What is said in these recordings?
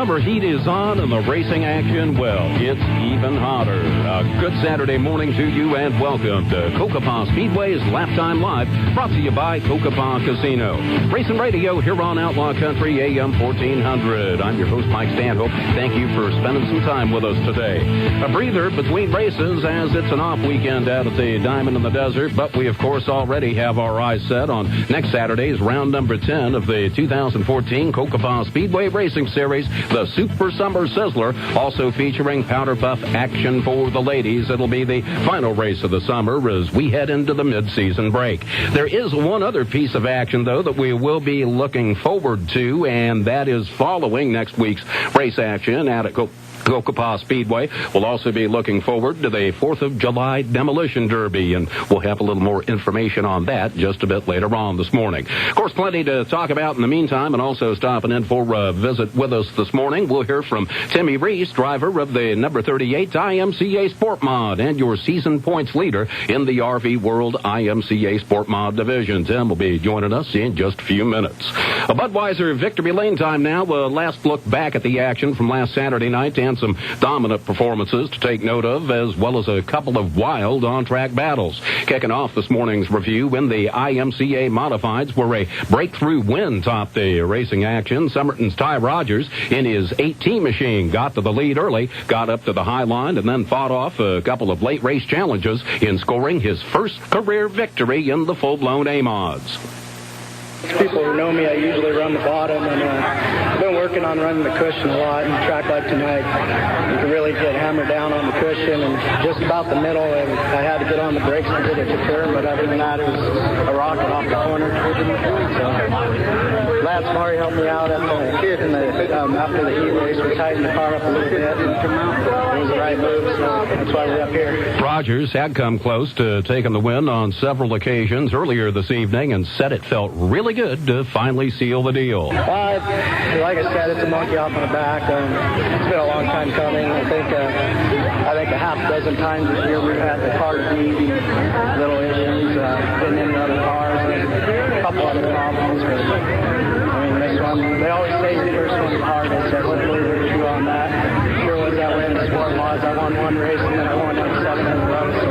summer heat is on and the racing action, well, it's even hotter. A good Saturday morning to you and welcome to Cocopah Speedway's Laptime Live, brought to you by Cocopah Casino. Racing radio here on Outlaw Country AM 1400. I'm your host, Mike Stanhope. Thank you for spending some time with us today. A breather between races as it's an off weekend out at the Diamond in the Desert, but we, of course, already have our eyes set on next Saturday's round number 10 of the 2014 Cocopah Speedway Racing Series, the Super Summer Sizzler, also featuring Powder Puff action for the ladies. It'll be the final race of the summer as we head into the mid-season break. There is one other piece of action, though, that we will be looking forward to, and that is following next week's race action out at Cocopah Speedway. We'll also be looking forward to the 4th of July Demolition Derby, and we'll have a little more information on that just a bit later on this morning. Of course, plenty to talk about in the meantime, and also stopping in for a visit with us this morning, we'll hear from Tim Reese, driver of the number 38 IMCA Sport Mod and your season points leader in the RV World IMCA Sport Mod division. Tim will be joining us in just a few minutes. A Budweiser Victory Lane time now. The last look back at the action from last Saturday night, and some dominant performances to take note of, as well as a couple of wild on-track battles. Kicking off this morning's review in the IMCA Modifieds, where a breakthrough win topped the racing action. Somerton's Ty Rogers in his 18 machine got to the lead early, got up to the high line, and then fought off a couple of late race challenges in scoring his first career victory in the full-blown A-Mods. People who know me, I usually run the bottom, and I've been working on running the cushion a lot. And a track like tonight, you can really get hammered down on the cushion, and just about the middle, and I had to get on the brakes to get it to turn, but other than that, it was a rocket off the corner. So, Lance Murray helped me out after the heat race. We tightened the car up a little bit, and it was the right move, so that's why we're up here. Rogers had come close to taking the win on several occasions earlier this evening, and said it felt really good to finally seal the deal. Like I said, it's a monkey off on the back. It's been a long time coming. I think a half dozen times this year we've had the car beat, little issues, getting into other cars, and a couple other problems. But, I mean, this one, they always say the first one's the hardest, so hopefully we're true on that. Sure was that way in the Sport Mods. I won one race and then I won like 7 in a row, so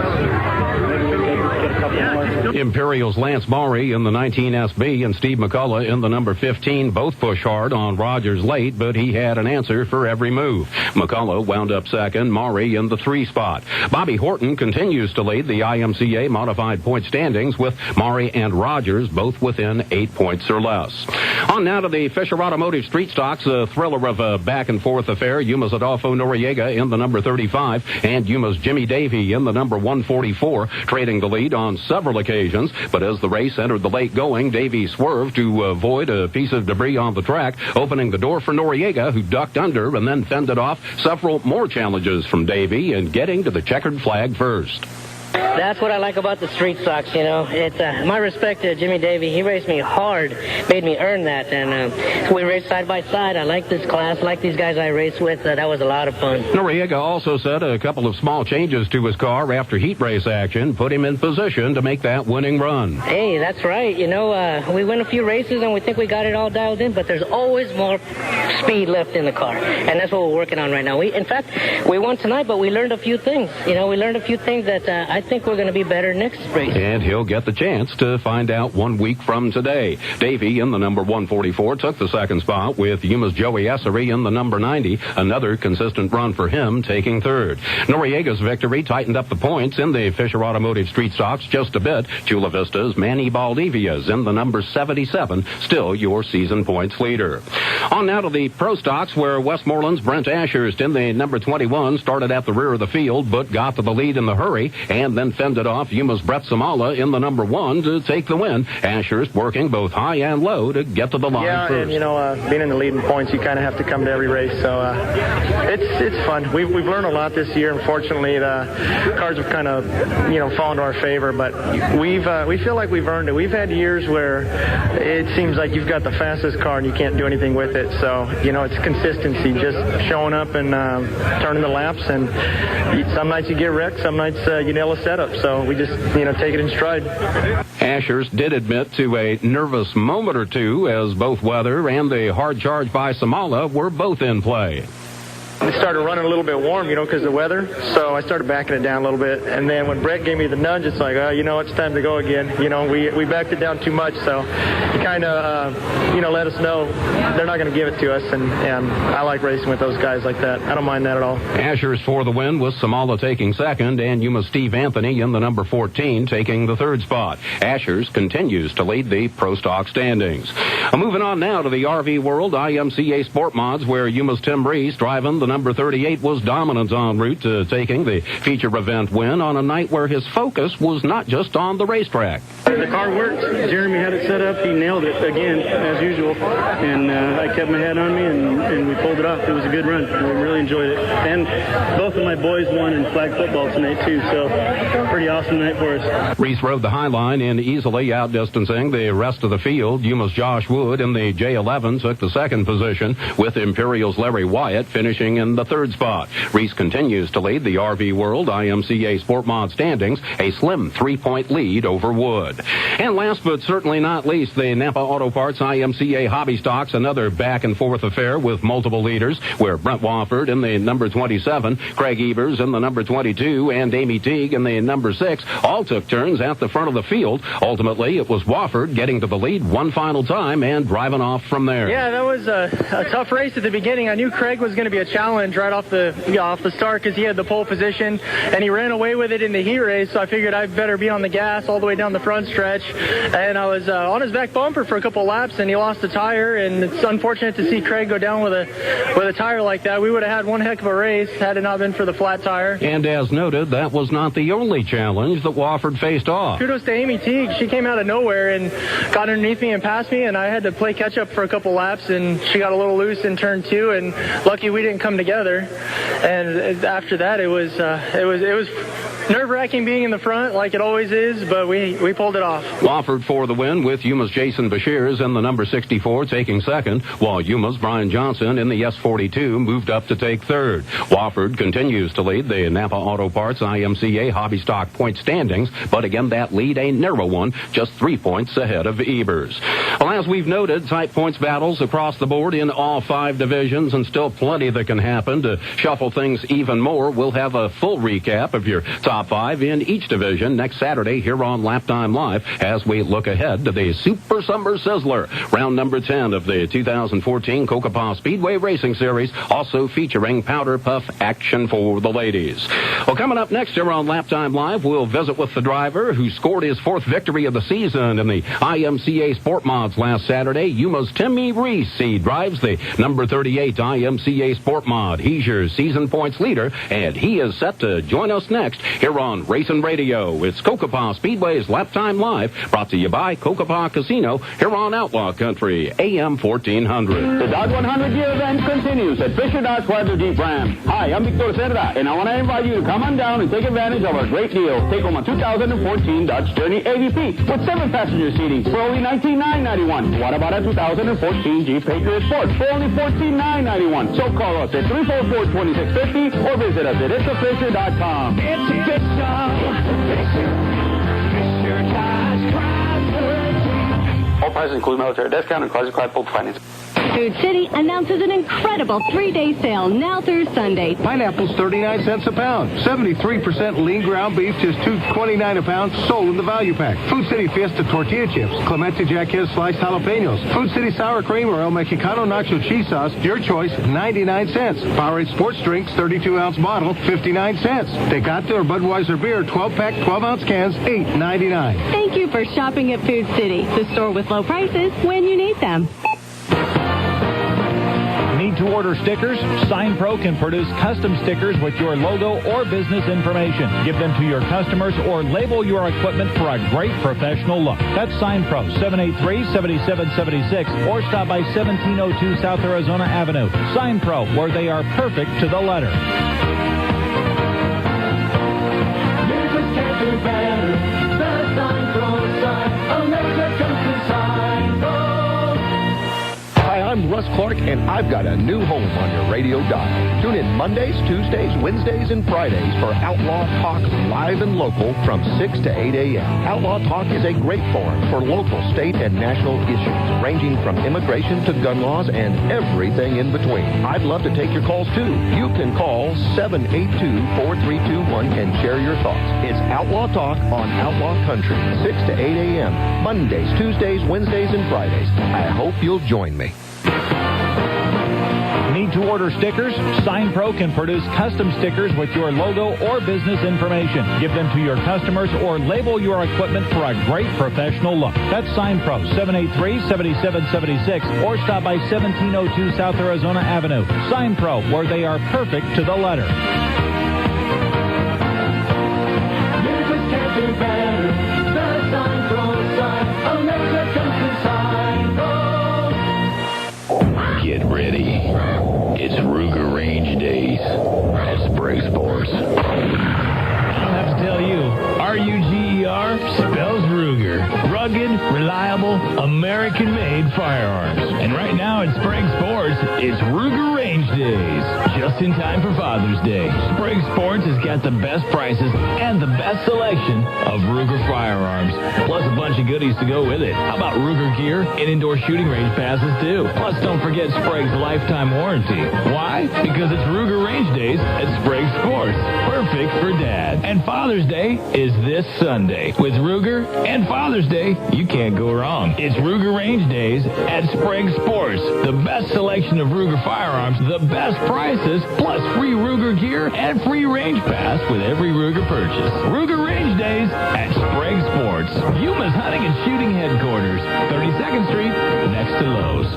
Imperial's Lance Maury in the 19 SB and Steve McCullough in the number 15 both push hard on Rogers late, but he had an answer for every move. McCullough wound up second, Maury in the 3 spot. Bobby Horton continues to lead the IMCA modified point standings, with Maury and Rogers both within 8 points or less. On now to the Fisher Automotive Street Stocks, a thriller of a back-and-forth affair. Yuma's Adolfo Noriega in the number 35 and Yuma's Jimmy Davey in the number 144, trading the lead on several occasions, but as the race entered the late going, Davey swerved to avoid a piece of debris on the track, opening the door for Noriega, who ducked under and then fended off several more challenges from Davey and getting to the checkered flag first. That's what I like about the street stocks, you know. It's my respect to Jimmy Davey. He raced me hard, made me earn that, and we raced side by side. I like this class, I like these guys I race with. That was a lot of fun. Noriega also said a couple of small changes to his car after heat race action put him in position to make that winning run. Hey, that's right. You know, we win a few races and we think we got it all dialed in, but there's always more speed left in the car, and that's what we're working on right now. In fact, we won tonight, but we learned a few things. You know, we learned a few things that I think we're going to be better next race. And he'll get the chance to find out 1 week from today. Davey in the number 144 took the second spot, with Yuma's Joey Essery in the number 90. Another consistent run for him, taking third. Noriega's victory tightened up the points in the Fisher Automotive Street Stocks just a bit. Chula Vista's Manny Baldivia's in the number 77, still your season points leader. On now to the Pro Stocks, where Westmoreland's Brent Ashurst in the number 21 started at the rear of the field, but got to the lead in the hurry, and then fended off Yuma's Brett Samala in the number 1 to take the win. Ashurst working both high and low to get to the line first. And, you know, being in the leading points, you kind of have to come to every race, so it's fun. We've learned a lot this year. Unfortunately, the cars have kind of, you know, fallen to our favor, but we feel like we've earned it. We've had years where it seems like you've got the fastest car and you can't do anything with it, so, you know, it's consistency, just showing up and turning the laps, and some nights you get wrecked, some nights you nail a setup. So we just, take it in stride. Ashers did admit to a nervous moment or two as both weather and the hard charge by Samala were both in play. We started running a little bit warm, because of the weather, so I started backing it down a little bit. And then when Brett gave me the nudge, it's like, it's time to go again. We backed it down too much, so he kind of, let us know they're not going to give it to us. And I like racing with those guys like that. I don't mind that at all. Ashers for the win, with Samala taking second, and Yuma Steve Anthony in the number 14 taking the third spot. Ashers continues to lead the Pro Stock standings. Moving on now to the RV World IMCA Sport Mods, where Yuma's Tim Reese, driving the number 38, was dominant en route to taking the feature event win on a night where his focus was not just on the racetrack. The car worked. Jeremy had it set up. He nailed it again, as usual. And I kept my head on me, and we pulled it off. It was a good run. We really enjoyed it. And both of my boys won in flag football tonight, too. So pretty awesome night for us. Reese rode the high line in easily outdistancing the rest of the field. Yuma's Josh Wood in the J11 took the second position, with Imperial's Larry Wyatt finishing in the third spot. Reese continues to lead the RV World IMCA Sport Mod standings, a slim 3-point lead over Wood. And last but certainly not least, the Napa Auto Parts IMCA Hobby Stocks, another back-and-forth affair with multiple leaders, where Brent Wofford in the number 27, Craig Evers in the number 22, and Amy Teague in the number 6 all took turns at the front of the field. Ultimately, it was Wofford getting to the lead one final time and driving off from there. Yeah, that was a tough race at the beginning. I knew Craig was going to be a challenge right off the start because he had the pole position, and he ran away with it in the heat race, so I figured I'd better be on the gas all the way down the front stretch. And I was on his back bumper for a couple laps, and he lost a tire, and it's unfortunate to see Craig go down with a tire like that. We would have had one heck of a race had it not been for the flat tire. And as noted, that was not the only challenge that Wofford faced off. Kudos to Amy Teague. She came out of nowhere and got underneath me and passed me, and I had to play catch up for a couple laps, and she got a little loose in turn 2, and lucky we didn't come together. And after that, it was nerve-wracking being in the front like it always is, but we pulled it off. Wofford for the win, with Yuma's Jason Bashirs in the number 64 taking second, while Yuma's Brian Johnson in the S42 moved up to take third. Wofford continues to lead the Napa Auto Parts IMCA Hobby Stock point standings, but again, that lead a narrow one, just 3 points ahead of Evers. Well, as we've noted, tight points battles across the board in all 5 divisions, and still plenty that can happen to shuffle things even more. We'll have a full recap of your top 5 in each division next Saturday here on Laptime Live as we look ahead to the Super Summer Sizzler, round number 10 of the 2014 Cocopah Speedway Racing Series, also featuring powder puff action for the ladies. Well, coming up next here on Laptime Live, we'll visit with the driver who scored his 4th victory of the season in the IMCA Sport Mods last Saturday, Yuma's Tim Reese. He drives the number 38 IMCA Sport Mod. He's your season points leader, and he is set to join us next here on Racing Radio. It's Cocopah Speedway's Laptime Live, brought to you by Cocopah Casino here on Outlaw Country AM 1400. The Dodge 100-year event continues at Fisher Dodge Chrysler Jeep Ram. Hi, I'm Victor Cerda, and I want to invite you to come on down and take advantage of our great deal. Take home a 2014 Dodge Journey AVP with 7-passenger seating for only $19,991. What about a 2014 Jeep Patriot Sport for only $14,991? So call us at 344-2650 or visit us at itsafisher.com. It's a good song. Fisher Dodge Chrysler. All prices include military discount and quasi-quiet full finance. Food City announces an incredible 3-day sale now through Sunday. Pineapples 39 cents a pound. 73% lean ground beef, just $2.29 a pound, sold in the value pack. Food City Fiesta tortilla chips. Clemente Jaquez sliced jalapenos. Food City sour cream or El Mexicano nacho cheese sauce, your choice, 99 cents. Powerade sports drinks, 32-ounce bottle, 59 cents. Tecate or Budweiser beer, 12-pack, 12-ounce cans, $8.99. Thank you for shopping at Food City, the store with low prices when you need them. Need to order stickers? SignPro can produce custom stickers with your logo or business information. Give them to your customers or label your equipment for a great professional look. That's SignPro, 783-7776, or stop by 1702 South Arizona Avenue. SignPro, where they are perfect to the letter. You just can't do better. The SignPro sign. America comes to SignPro. Hi, I'm Russ Clark, and I've got a new home on your radio dial. Tune in Mondays, Tuesdays, Wednesdays, and Fridays for Outlaw Talk live and local from 6 to 8 a.m. Outlaw Talk is a great forum for local, state, and national issues, ranging from immigration to gun laws and everything in between. I'd love to take your calls, too. You can call 782-4321 and share your thoughts. It's Outlaw Talk on Outlaw Country, 6 to 8 a.m., Mondays, Tuesdays, Wednesdays, and Fridays. I hope you'll join me. Need to order stickers? Sign Pro can produce custom stickers with your logo or business information. Give them to your customers or label your equipment for a great professional look. That's Sign Pro, 783-7776, or stop by 1702 South Arizona Avenue. Sign Pro, where they are perfect to the letter. Get ready. It's Ruger Range Days at Sprague Sports. I don't have to tell you, R-U-G-E-R spells Ruger. Rugged, reliable, American-made firearms. And right now at Sprague Sports, it's Ruger Range Days. Just in time for Father's Day. Sprague Sports has got the best prices and the best selection of Ruger firearms. Plus a bunch of goodies to go with it. How about Ruger gear and indoor shooting range passes, too? Plus, don't forget Sprague's lifetime warranty. Why? Because it's Ruger Range Days at Sprague Sports. Perfect for Dad. And Father's Day is this Sunday. With Ruger and Father's Day, you can't go wrong. It's Ruger Range Days at Sprague Sports. The best selection of Ruger firearms, the best prices, plus free Ruger gear and free range pass with every Ruger purchase. Ruger Range Days at Sprague Sports. Yuma's hunting and shooting headquarters. 32nd Street, next to Lowe's.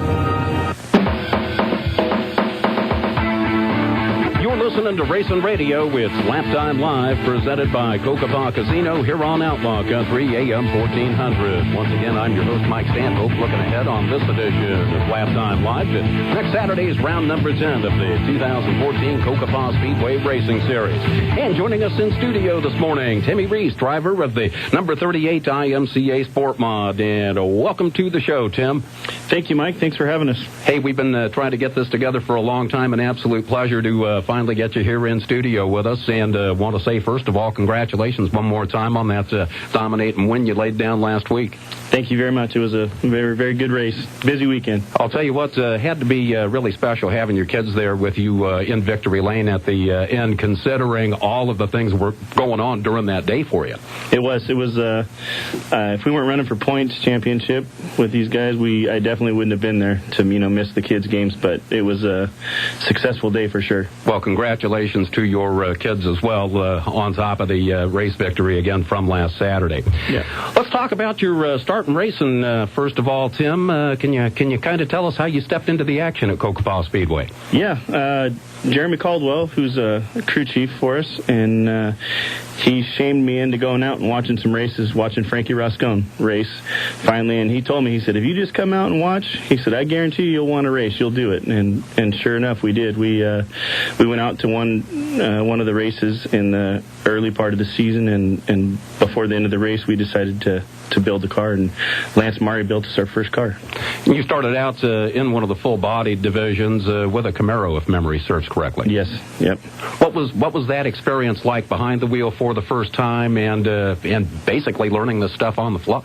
You're listening to Racing Radio with Laptime Live, presented by Cocopah Casino here on Outlaw Country AM 1400. Once again, I'm your host, Mike Stanhope, looking ahead on this edition of Laptime Live to next Saturday's round number 10 of the 2014 Cocopah Speedway Racing Series. And joining us in studio this morning, Tim Reese, driver of the number 38 IMCA Sport Mod. And welcome to the show, Tim. Thank you, Mike. Thanks for having us. Hey, we've been trying to get this together for a long time. An absolute pleasure to finally get you here in studio with us, and want to say, first of all, congratulations one more time on that dominating win you laid down last week. Thank you very much. It was a very, very good race. Busy weekend. I'll tell you what, had to be really special having your kids there with you in victory lane at the end, considering all of the things that were going on during that day for you. It was. If we weren't running for points championship with these guys, I definitely wouldn't have been there to miss the kids' games. But it was a successful day for sure. Well, congratulations to your kids as well on top of the race victory again from last Saturday. Yeah. Let's talk about your start in racing. First of all, Tim, can you kind of tell us how you stepped into the action at Cocopah Speedway? Yeah. Jeremy Caldwell, who's a crew chief for us, and he shamed me into going out and watching some races, watching Frankie Roscone race finally. And he told me, he said, if you just come out and watch, he said, I guarantee you'll want to race. You'll do it. And sure enough, we did. We went out to one of the races in the early part of the season, and before the end of the race, we decided to build the car, and Lance Murray built us our first car. You started out in one of the full-body divisions with a Camaro, if memory serves correctly. Yes. Yep. What was that experience like behind the wheel for the first time, and basically learning this stuff on the fly?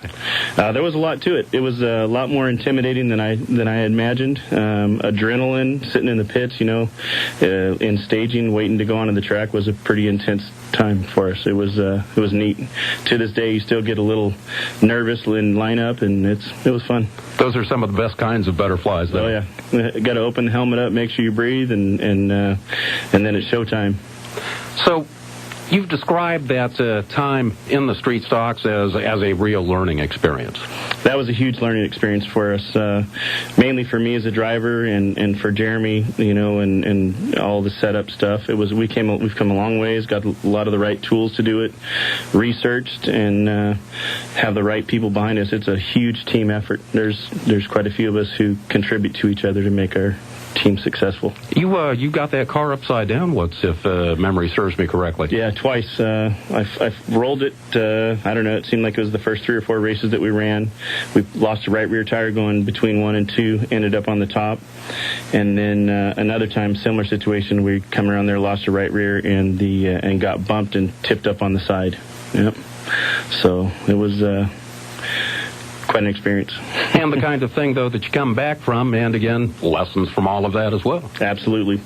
There was a lot to it. It was a lot more intimidating than I had imagined. Adrenaline, sitting in the pits, in staging, waiting to go onto the track was a pretty intense time for us. It was neat. To this day, you still get a little nervous in lineup, and it was fun. Those are some of the best kinds of butterflies, though. Oh yeah, got to open the helmet up, make sure you breathe, and then it's showtime. So, you've described that time in the street stocks as a real learning experience. That was a huge learning experience for us, mainly for me as a driver, and for Jeremy, and all the setup stuff. We've come a long ways, got a lot of the right tools to do it, researched, and have the right people behind us. It's a huge team effort. There's quite a few of us who contribute to each other to make our team successful. You got that car upside down once, if memory serves me correctly. Yeah, twice. I've rolled it, I don't know, it seemed like it was the first 3 or 4 races that we ran. We lost the right rear tire going between 1 and 2, ended up on the top. And then another time, similar situation, we come around there, lost the right rear, and got bumped and tipped up on the side. Yep. So it was quite an experience. And the kind of thing, though, that you come back from, and again, lessons from all of that as well. Absolutely.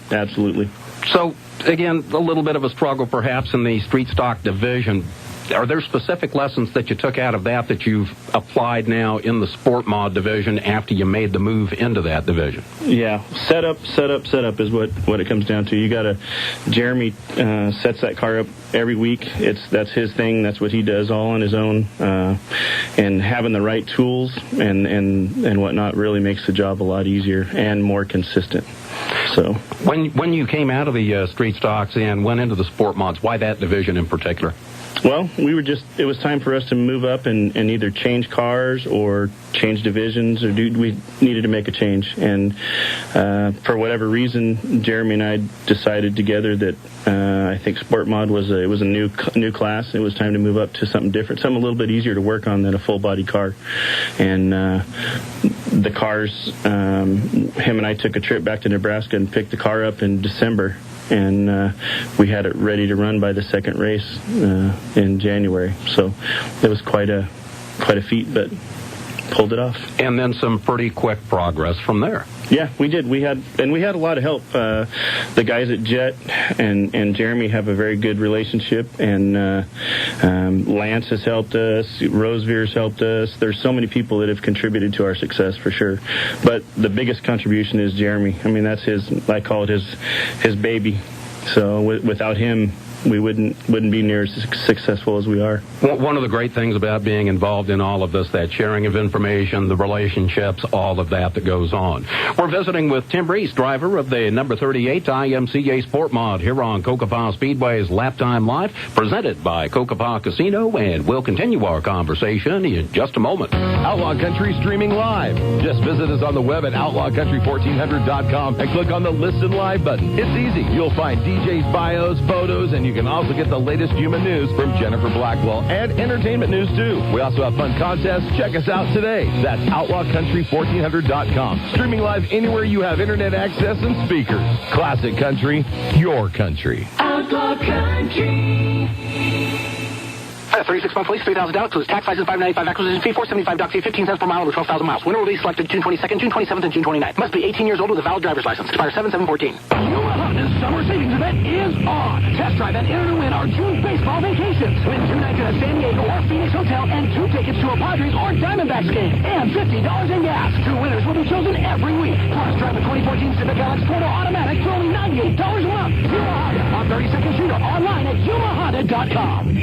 So, again, a little bit of a struggle perhaps in the street stock division. Are there specific lessons that you took out of that you've applied now in the Sport Mod division after you made the move into that division? Yeah, set up is what it comes down to. Jeremy sets that car up every week. That's his thing. That's what he does all on his own. And having the right tools and whatnot really makes the job a lot easier and more consistent. So when you came out of the street stocks and went into the Sport Mods, why that division in particular? Well, it was time for us to move up and either change cars or change divisions, or we needed to make a change. And for whatever reason, Jeremy and I decided together that I think Sport Mod was a new class. It was time to move up to something different, something a little bit easier to work on than a full-body car. And the cars, him and I took a trip back to Nebraska and picked the car up in December. And we had it ready to run by the second race in January. So it was quite a feat, but pulled it off. And then some pretty quick progress from there. Yeah, we did. We had a lot of help. The guys at Jet and Jeremy have a very good relationship, and Lance has helped us. Rosevere's helped us. There's so many people that have contributed to our success for sure. But the biggest contribution is Jeremy. I mean, that's I call it his baby. So without him, we wouldn't be near as successful as we are. One of the great things about being involved in all of this, that sharing of information, the relationships, all of that goes on. We're visiting with Tim Reese, driver of the number 38 IMCA Sport Mod here on Cocopah Speedway's Laptime Live, presented by Cocopah Casino, and we'll continue our conversation in just a moment. Outlaw Country streaming live. Just visit us on the web at outlawcountry1400.com and click on the Listen Live button. It's easy. You'll find DJs' bios, photos, and you can also get the latest Yuma news from Jennifer Blackwell and entertainment news, too. We also have fun contests. Check us out today. That's outlawcountry1400.com. Streaming live anywhere you have internet access and speakers. Classic country, your country. Outlaw Country. 36 month lease, $3,000 includes tax, license, $595 acquisition fee, $475 dock fee, 15 cents per mile over 12,000 miles. Winner will be selected June 22nd, June 27th, and June 29th. Must be 18 years old with a valid driver's license. Expires 7/7/14. Yuma Honda's summer savings event is on. Test drive and enter to win our June baseball vacations. Win 2 nights at a San Diego or Phoenix hotel and 2 tickets to a Padres or Diamondbacks game. And $50 in gas. 2 winners will be chosen every week. Plus, drive a 2014 Civic Alex 4 automatic for only $98 a month. Yuma Honda on 32nd Street or online at YumaHonda.com.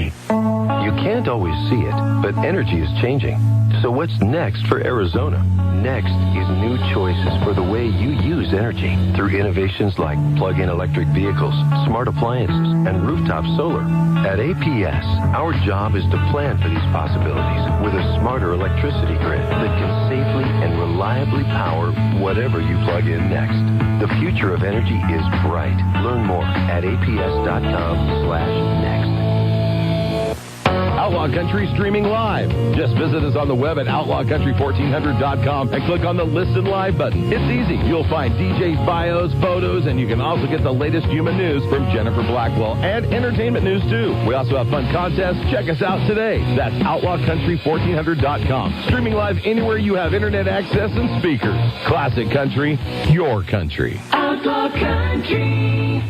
You can't always see it, but energy is changing. So what's next for Arizona? Next is new choices for the way you use energy through innovations like plug-in electric vehicles, smart appliances, and rooftop solar. At APS, our job is to plan for these possibilities with a smarter electricity grid that can safely and reliably power whatever you plug in next. The future of energy is bright. Learn more at aps.com/next. Outlaw Country streaming live. Just visit us on the web at outlawcountry1400.com and click on the Listen Live button. It's easy. You'll find DJs' bios, photos, and you can also get the latest Yuma news from Jennifer Blackwell and entertainment news, too. We also have fun contests. Check us out today. That's outlawcountry1400.com. Streaming live anywhere you have internet access and speakers. Classic country, your country. Outlaw Country.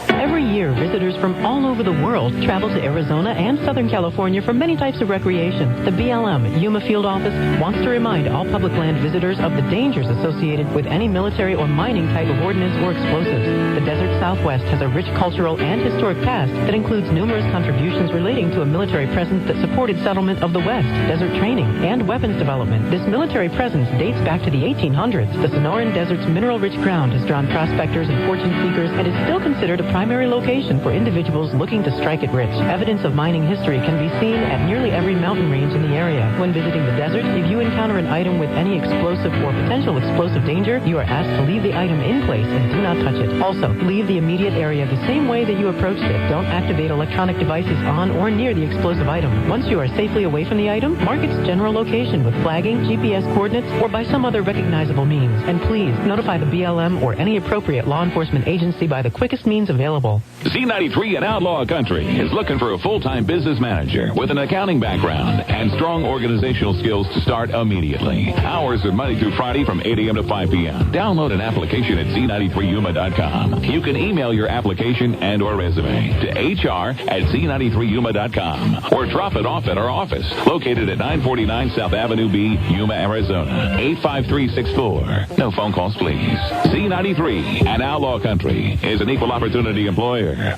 Every year, visitors from all over the world travel to Arizona and Southern California for many types of recreation. The BLM Yuma Field Office wants to remind all public land visitors of the dangers associated with any military or mining type of ordnance or explosives. The Desert Southwest has a rich cultural and historic past that includes numerous contributions relating to a military presence that supported settlement of the West, desert training, and weapons development. This military presence dates back to the 1800s. The Sonoran Desert's mineral-rich ground has drawn prospectors and fortune seekers and is still considered a primary location location for individuals looking to strike it rich. Evidence of mining history can be seen at nearly every mountain range in the area. When visiting the desert, if you encounter an item with any explosive or potential explosive danger, you are asked to leave the item in place and do not touch it. Also, leave the immediate area the same way that you approached it. Don't activate electronic devices on or near the explosive item. Once you are safely away from the item, mark its general location with flagging, GPS coordinates, or by some other recognizable means. And please, notify the BLM or any appropriate law enforcement agency by the quickest means available. Z93 at Outlaw Country is looking for a full-time business manager with an accounting background and strong organizational skills to start immediately. Hours are Monday through Friday from 8 a.m. to 5 p.m. Download an application at z93yuma.com. You can email your application and or resume to hr@z93yuma.com or drop it off at our office located at 949 South Avenue B, Yuma, Arizona, 85364. No phone calls, please. Z93 and Outlaw Country is an equal opportunity employer.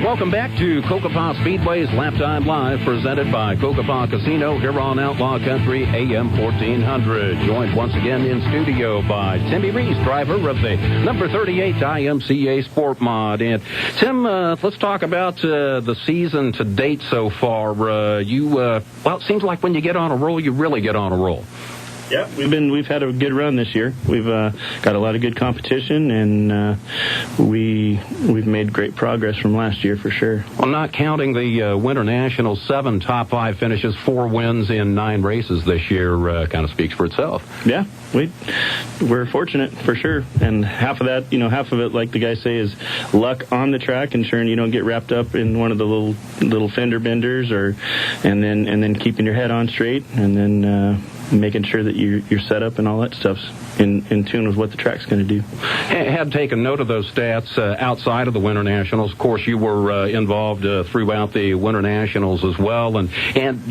Welcome back to Cocopah Speedway's Laptime Live, presented by Cocopah Casino here on Outlaw Country AM 1400. Joined once again in studio by Tim Reese, driver of the number 38 IMCA Sport Mod. And Tim, let's talk about the season to date so far. Well, it seems like when you get on a roll, you really get on a roll. Yeah, we've had a good run this year. We've got a lot of good competition, and we've made great progress from last year for sure. Well, not counting the Winter Nationals, 7 top 5 finishes, 4 wins in 9 races this year kind of speaks for itself. Yeah, we're fortunate for sure, and half of that, half of it, like the guys say, is luck on the track, ensuring you don't get wrapped up in one of the little fender benders, and then keeping your head on straight, and then making sure that you're set up and all that stuff's in tune with what the track's going to do. Had taken note of those stats outside of the Winter Nationals. Of course, you were involved throughout the Winter Nationals as well. And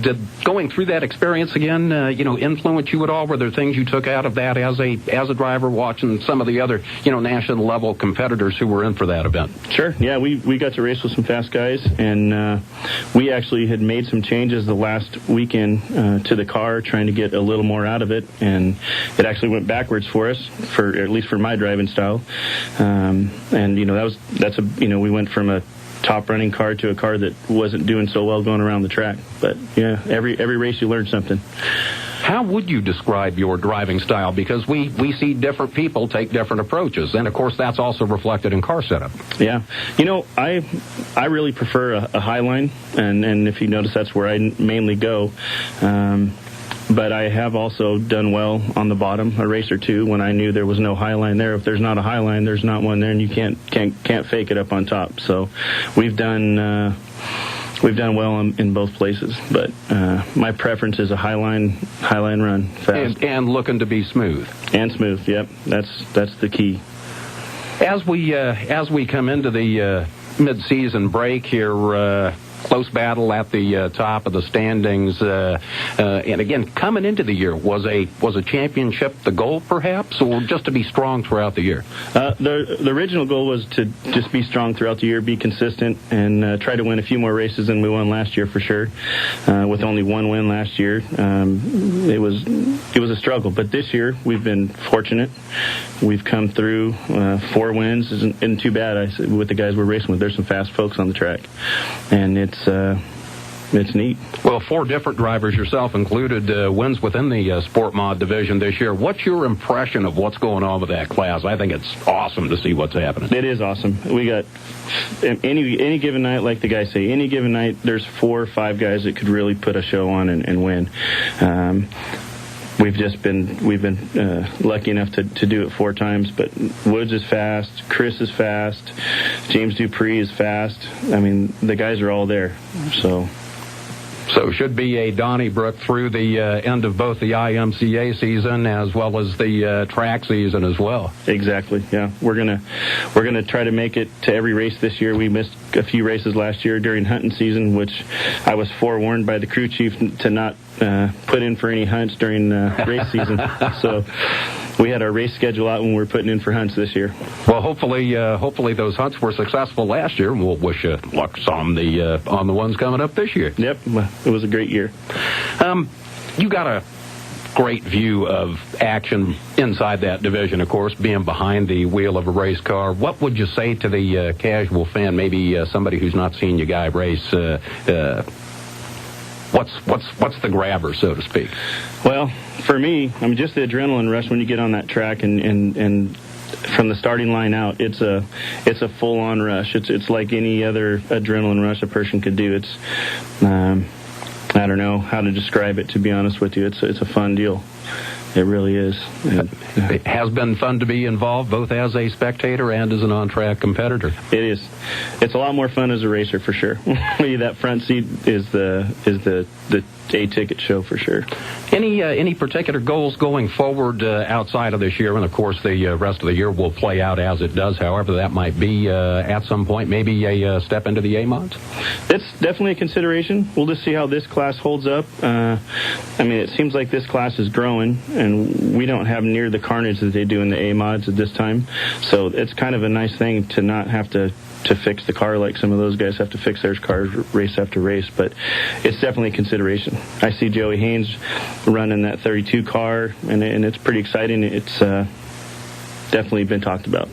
did going through that experience again, influence you at all? Were there things you took out of that as a driver, watching some of the other, national level competitors who were in for that event? Sure. Yeah, we got to race with some fast guys, and we actually had made some changes the last weekend to the car, trying to get a little more out of it, and it actually went backwards for us, at least for my driving style. And we went from a top running car to a car that wasn't doing so well going around the track. But yeah, every race you learn something. How would you describe your driving style? Because we see different people take different approaches, and of course that's also reflected in car setup. Yeah, I really prefer a high line, and if you notice, that's where I mainly go. But I have also done well on the bottom a race or two when I knew there was no high line there. If there's not a high line, there's not one there, and you can't fake it up on top. So we've done well in both places. But my preference is a high line run, fast and looking to be smooth. And smooth. Yep, that's the key. As we come into the mid-season break here. Close battle at the top of the standings, and again, coming into the year, was a championship the goal, perhaps, or just to be strong throughout the year? The original goal was to just be strong throughout the year, be consistent, and try to win a few more races than we won last year for sure. With only 1 win last year, it was a struggle. But this year, we've been fortunate. We've come through 4 wins. Isn't too bad. With the guys we're racing with, there's some fast folks on the track, and it's neat. Well, 4 different drivers, yourself included, wins within the Sport Mod division this year. What's your impression of what's going on with that class? I think it's awesome to see what's happening. It is awesome. We got any given night, like the guys say, any given night, there's 4 or 5 guys that could really put a show on and win. We've been lucky enough to do it 4 times, but Woods is fast, Chris is fast, James Dupree is fast. I mean, the guys are all there. So should be a Donnybrook through the end of both the IMCA season as well as the track season as well. Exactly. Yeah, we're gonna try to make it to every race this year. We missed a few races last year during hunting season, which I was forewarned by the crew chief to not put in for any hunts during race season. So we had our race schedule out when we were putting in for hunts this year. Well, hopefully those hunts were successful last year, and we'll wish you luck on the ones coming up this year. Yep, it was a great year. You got a great view of action inside that division, of course, being behind the wheel of a race car. What would you say to the casual fan, maybe somebody who's not seen you guy race? What's the grabber, so to speak? Well, for me, I mean, just the adrenaline rush when you get on that track and from the starting line out, it's a full-on rush. It's like any other adrenaline rush a person could do. It's I don't know how to describe it, to be honest with you. It's a fun deal. It really is. It has been fun to be involved, both as a spectator and as an on-track competitor. It is. It's a lot more fun as a racer, for sure. That front seat is the A-ticket show, for sure. Any particular goals going forward outside of this year? And, of course, the rest of the year will play out as it does. However, that might be at some point maybe a step into the A-mods? It's definitely a consideration. We'll just see how this class holds up. I mean, it seems like this class is growing, and we don't have near the carnage that they do in the A-mods at this time. So it's kind of a nice thing to not have to fix the car like some of those guys have to fix their cars race after race, but it's definitely a consideration. I see Joey Haynes running that 32 car, and it's pretty exciting. It's definitely been talked about.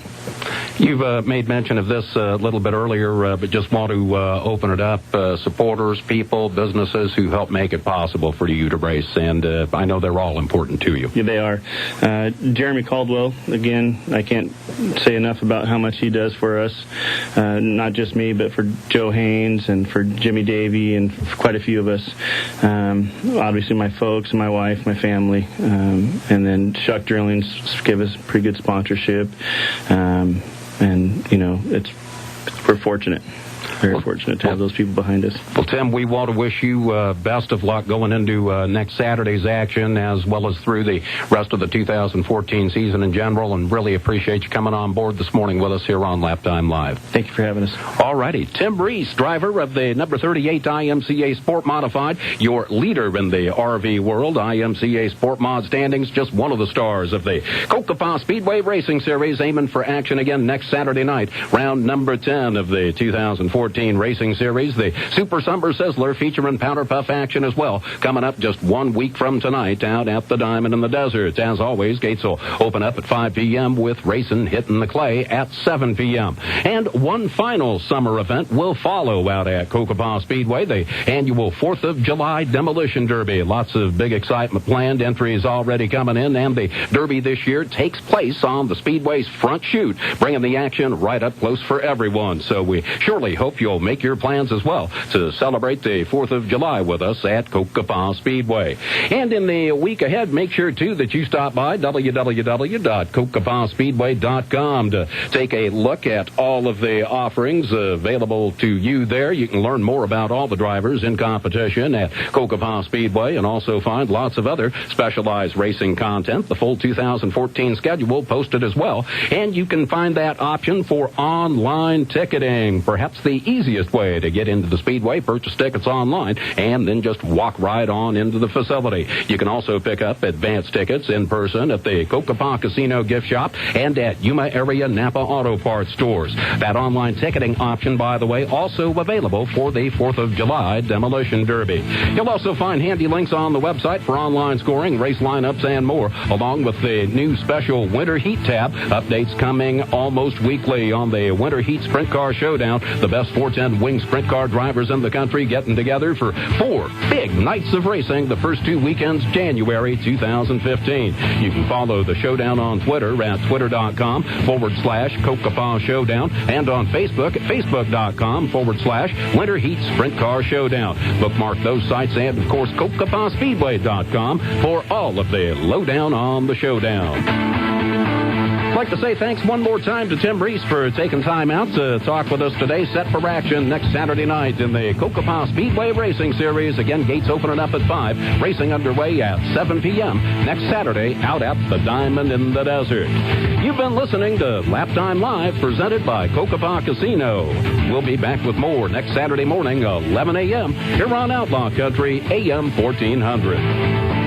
You've made mention of this a little bit earlier, but just want to open it up. Supporters, people, businesses who help make it possible for you to race, and I know they're all important to you. Yeah, they are. Jeremy Caldwell, again, I can't say enough about how much he does for us, not just me, but for Joe Haynes and for Jimmy Davey and for quite a few of us. Obviously my folks, my wife, my family, and then Shuck Drillings give us pretty good sponsorship. And, you know, we're fortunate. Very fortunate to have those people behind us. Well, Tim, we want to wish you best of luck going into next Saturday's action, as well as through the rest of the 2014 season in general, and really appreciate you coming on board this morning with us here on Laptime Live. Thank you for having us. All righty. Tim Reese, driver of the number 38 IMCA Sport Modified, your leader in the RV world. IMCA Sport Mod standings, just one of the stars of the Cocopah Speedway Racing Series, aiming for action again next Saturday night. Round number 10 of the 2014 Racing Series, the Super Summer Sizzler, featuring Powder Puff action as well, coming up just 1 week from tonight out at the Diamond in the Desert. As always, gates will open up at 5 p.m. with racing hitting the clay at 7 p.m. And one final summer event will follow out at Cocopah Speedway, the annual 4th of July Demolition Derby. Lots of big excitement planned, entries already coming in, and the Derby this year takes place on the Speedway's front chute, bringing the action right up close for everyone. So we surely hope you'll make your plans as well to celebrate the 4th of July with us at Cocopah Speedway. And in the week ahead, make sure, too, that you stop by www.cocopahspeedway.com to take a look at all of the offerings available to you there. You can learn more about all the drivers in competition at Cocopah Speedway and also find lots of other specialized racing content. The full 2014 schedule posted as well. And you can find that option for online ticketing, perhaps the easiest way to get into the Speedway. Purchase tickets online and then just walk right on into the facility. You can also pick up advance tickets in person at the Cocopah Casino gift shop and at Yuma area Napa Auto Parts stores. That online ticketing option, by the way, also available for the 4th of July Demolition Derby. You'll also find handy links on the website for online scoring, race lineups, and more, along with the new special Winter Heat tab. Updates coming almost weekly on the Winter Heat Sprint Car Showdown. The best 410 wing sprint car drivers in the country getting together for 4 big nights of racing the first 2 weekends, January 2015. You can follow the showdown on Twitter at twitter.com/Cocopah Showdown and on Facebook at facebook.com/Winter Heat Sprint Car Showdown. Bookmark those sites and, of course, CocopahSpeedway.com for all of the lowdown on the showdown. I'd like to say thanks one more time to Tim Reese for taking time out to talk with us today. Set for action next Saturday night in the Cocopah Speedway Racing Series. Again, gates opening up at 5. Racing underway at 7 p.m. next Saturday out at the Diamond in the Desert. You've been listening to Laptime Live, presented by Cocopah Casino. We'll be back with more next Saturday morning, 11 a.m. here on Outlaw Country AM 1400.